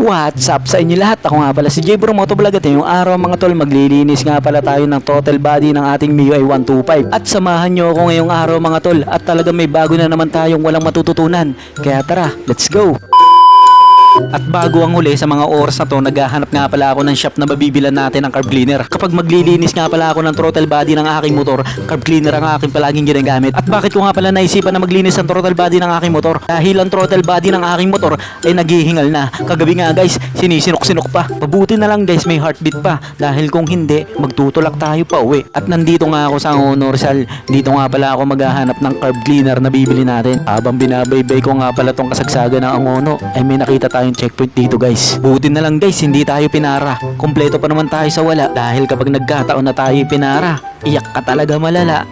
What's up sa inyo lahat? Ako nga pala si J-Bro Motovlog at ngayong araw mga tol, maglilinis nga pala tayo ng throttle body ng ating MIUI 125. At samahan nyo ako ngayong araw mga tol, at talaga may bago na naman tayong walang matututunan. Kaya tara, let's go! At bago ang huli sa mga oras na to, naghahanap nga pala ako ng shop na mabibilan natin ng carb cleaner. Kapag maglilinis nga pala ako ng throttle body ng aking motor, carb cleaner ang aking palaging ginagamit. At bakit ko nga pala naisipan na maglinis ng throttle body ng aking motor? Dahil ang throttle body ng aking motor ay naghihingal na. Kagabi nga guys, sinisinok-sinok pa. Pabuti na lang guys, may heartbeat pa. Dahil kung hindi, magtutulak tayo pa uwi. At nandito nga ako sa Rizal. Dito nga pala ako maghahanap ng carb cleaner na bibili natin. Habang binabaybay ko nga pala tong kasagsagan ng Angono, ay may nakita tayong checkpoint dito guys. Buti na lang guys, hindi tayo pinara. Kompleto pa naman tayo sa wala. Dahil kapag nagkataon na tayo pinara, iyak ka talaga malala.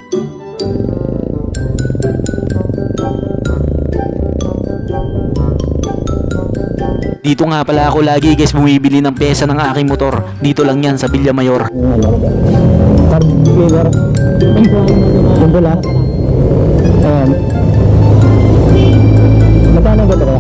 Dito nga pala ako lagi guys bumibili ng pyesa ng aking motor. Dito lang yan sa Villamayor. Carb cleaner. Yung pula. Ayan. Magkano ba ito?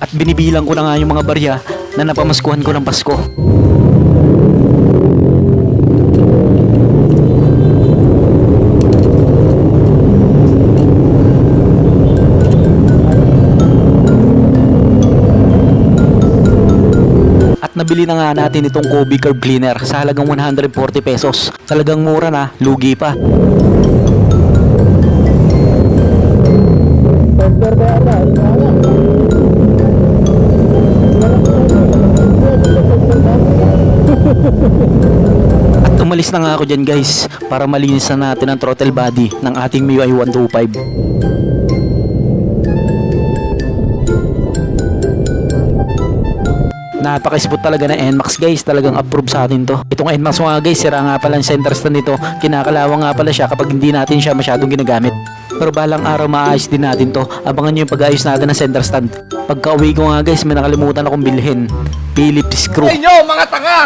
At binibilang ko na nga yung mga barya na napamaskuhan ko ng Pasko. At nabili na nga natin itong Kobe Carb Cleaner sa halagang 140 pesos. Talagang mura na, lugi pa. At umalis na nga ako dyan guys para malinis na natin ang throttle body ng ating MIUI 125. Napaka-smooth talaga na NMAX guys, talagang approve sa atin to. Itong NMAX nga guys, sira nga pala ang center stand nito. Kinakalawang nga pala siya kapag hindi natin siya masyadong ginagamit. Pero balang araw maayos din natin to. Abangan nyo yung pag-ayos natin ng center stand. Pagka uwi ko nga guys, may nakalimutan akong bilhin. Phillips screw. Ay nyo, mga tanga!